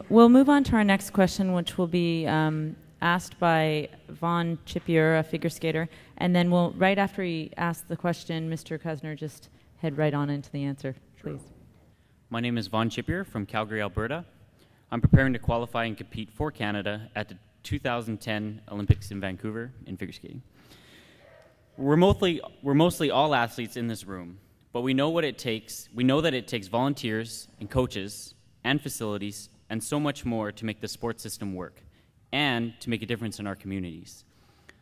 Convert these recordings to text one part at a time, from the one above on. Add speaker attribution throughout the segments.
Speaker 1: we'll move on to our next question, which will be asked by Vaughn Chipeur, a figure skater, and then we'll, right after he asks the question, Mr. Kusner, just head right on into the answer, please.
Speaker 2: My name is Vaughn Chipeur from Calgary, Alberta. I'm preparing to qualify and compete for Canada at the 2010 Olympics in Vancouver in figure skating. We're mostly all athletes in this room, but we know what it takes. We know that it takes volunteers and coaches and facilities and so much more to make the sports system work and to make a difference in our communities.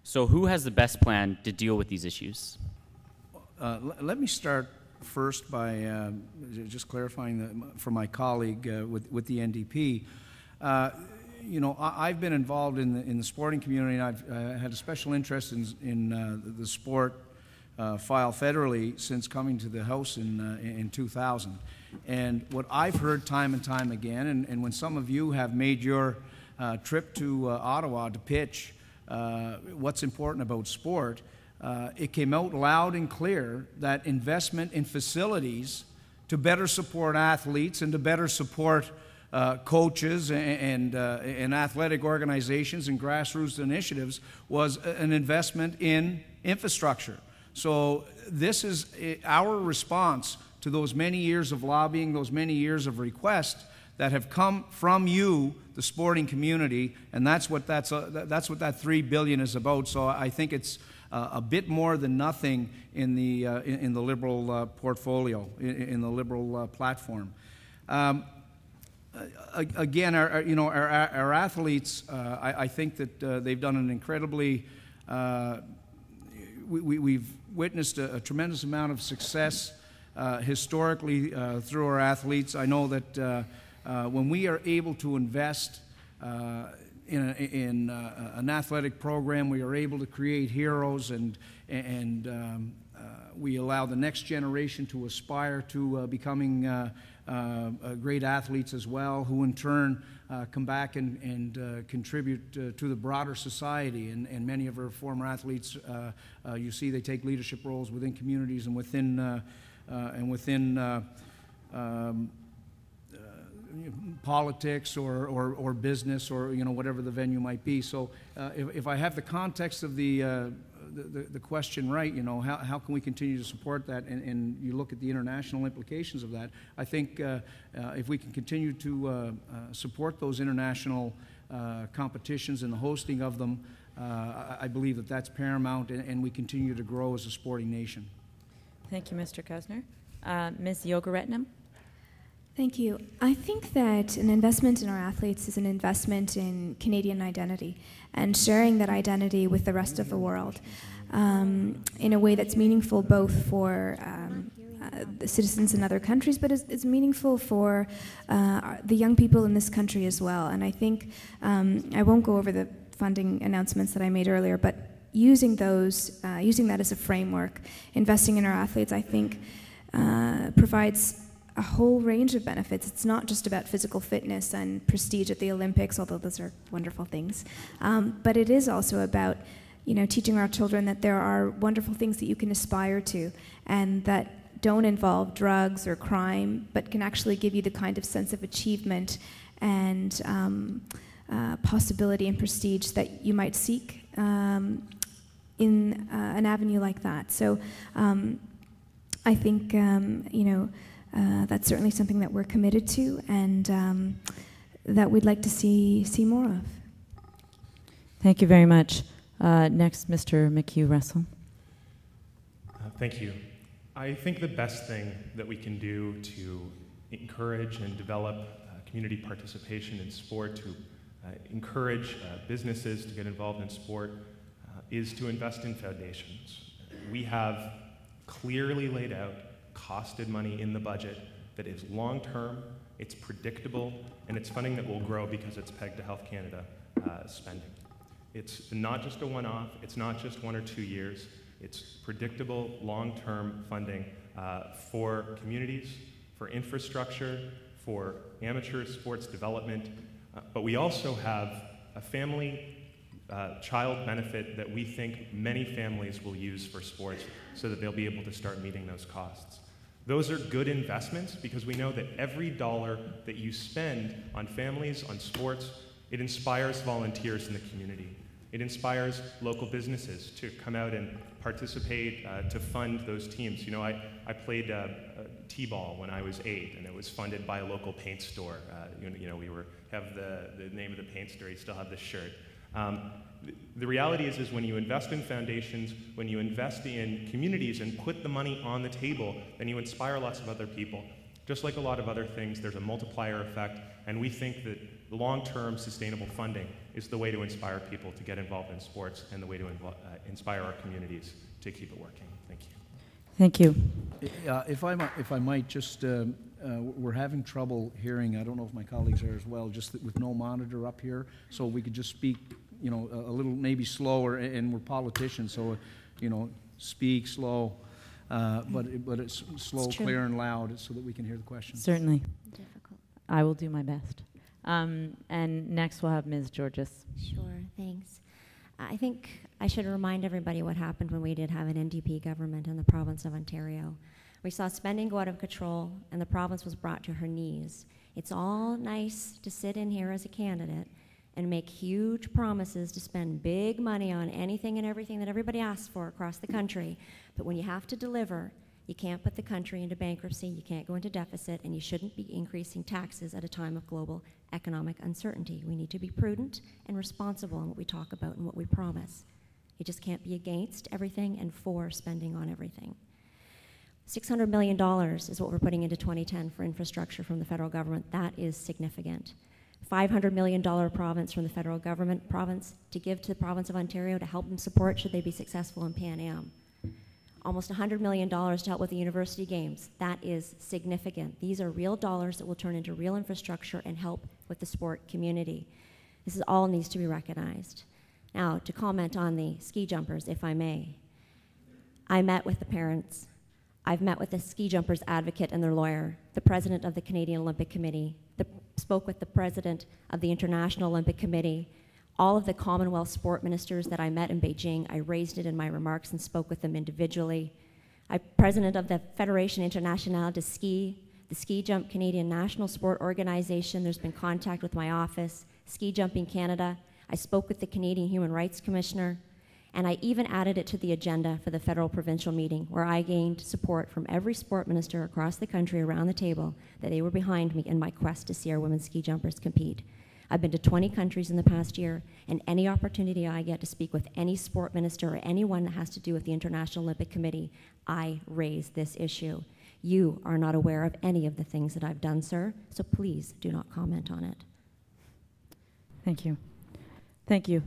Speaker 2: So who has the best plan to deal with these issues?
Speaker 3: Let me start first by just clarifying for my colleague with the NDP. You know, I've been involved in the sporting community, and I've had a special interest in the sport file federally since coming to the House in 2000. And what I've heard time and time again, and when some of you have made your trip to Ottawa to pitch what's important about sport, it came out loud and clear that investment in facilities to better support athletes and to better support coaches and athletic organizations and grassroots initiatives was an investment in infrastructure. So this is our response to those many years of lobbying, those many years of requests that have come from you, the sporting community, and that's what that $3 billion is about. So I think it's a bit more than nothing in the Liberal portfolio, in the Liberal platform. Again, our athletes, I think that they've done an incredibly. We've witnessed a tremendous amount of success historically through our athletes. I know that when we are able to invest in an athletic program, we are able to create heroes, and we allow the next generation to aspire to becoming great athletes as well, who in turn come back and contribute to the broader society. And many of our former athletes, you see, they take leadership roles within communities and within politics or business, or whatever the venue might be. So if I have the context of the question right, how can we continue to support that, and you look at the international implications of that, I think if we can continue to support those international competitions and the hosting of them, I believe that that's paramount, and we continue to grow as a sporting nation.
Speaker 1: Thank you, Mr. Kusner. Ms. Yogaretnam.
Speaker 4: Thank you. I think that an investment in our athletes is an investment in Canadian identity and sharing that identity with the rest of the world in a way that's meaningful both for the citizens in other countries, but is meaningful for the young people in this country as well. And I think, I won't go over the funding announcements that I made earlier, but using that as a framework, investing in our athletes, I think provides a whole range of benefits. It's not just about physical fitness and prestige at the Olympics, although those are wonderful things. But it is also about, teaching our children that there are wonderful things that you can aspire to, and that don't involve drugs or crime, but can actually give you the kind of sense of achievement and possibility and prestige that you might seek in an avenue like that. So I think, that's certainly something that we're committed to, and that we'd like to see more of.
Speaker 1: Thank you very much. Next, Mr. McHugh-Russell.
Speaker 5: Thank you. I think the best thing that we can do to encourage and develop community participation in sport, to encourage businesses to get involved in sport, is to invest in foundations. We have clearly laid out costed money in the budget that is long-term, it's predictable, and it's funding that will grow because it's pegged to Health Canada spending. It's not just a one-off, it's not just 1 or 2 years, it's predictable, long-term funding for communities, for infrastructure, for amateur sports development, but we also have a family child benefit that we think many families will use for sports so that they'll be able to start meeting those costs. Those are good investments because we know that every dollar that you spend on families, on sports, it inspires volunteers in the community. It inspires local businesses to come out and participate to fund those teams. You know, I played t-ball when I was 8, and it was funded by a local paint store. You know, we have the name of the paint store. You still have the shirt. The reality is when you invest in foundations, when you invest in communities and put the money on the table, then you inspire lots of other people. Just like a lot of other things, there's a multiplier effect, and we think that long-term sustainable funding is the way to inspire people to get involved in sports and the way to inspire our communities to keep it working. Thank you.
Speaker 1: Thank you.
Speaker 3: If I might just, we're having trouble hearing, I don't know if my colleagues are as well, just with no monitor up here, so we could just speak, you know, a little maybe slower, and we're politicians, so, you know, speak slow, but it's slow,
Speaker 4: It's
Speaker 3: clear, and loud so that we can hear the questions.
Speaker 1: Certainly.
Speaker 6: Difficult.
Speaker 1: I will do my best. And next we'll have Ms. Georges.
Speaker 6: Sure, thanks. I think I should remind everybody what happened when we did have an NDP government in the province of Ontario. We saw spending go out of control, and the province was brought to her knees. It's all nice to sit in here as a candidate and make huge promises to spend big money on anything and everything that everybody asks for across the country, but when you have to deliver, you can't put the country into bankruptcy, you can't go into deficit, and you shouldn't be increasing taxes at a time of global economic uncertainty. We need to be prudent and responsible in what we talk about and what we promise. You just can't be against everything and for spending on everything. $600 million is what we're putting into 2010 for infrastructure from the federal government. That is significant. $500 million province from the federal government province to give to the province of Ontario to help them support should they be successful in Pan Am. Almost $100 million to help with the university games. That is significant. These are real dollars that will turn into real infrastructure and help with the sport community. This is all needs to be recognized. Now, to comment on the ski jumpers, if I may. I met with the parents. I've met with the ski jumpers advocate and their lawyer, the president of the Canadian Olympic Committee, spoke with the president of the International Olympic Committee, all of the Commonwealth sport ministers that I met in Beijing. I raised it in my remarks and spoke with them individually. I'm president of the Fédération Internationale de Ski, the Ski Jump Canadian National Sport Organization. There's been contact with my office, Ski Jumping Canada. I spoke with the Canadian Human Rights Commissioner, and I even added it to the agenda for the federal provincial meeting, where I gained support from every sport minister across the country around the table that they were behind me in my quest to see our women ski jumpers compete. I've been to 20 countries in the past year, and any opportunity I get to speak with any sport minister or anyone that has to do with the International Olympic Committee, I raise this issue. You are not aware of any of the things that I've done, sir, so please do not comment on it.
Speaker 1: Thank you. Thank you.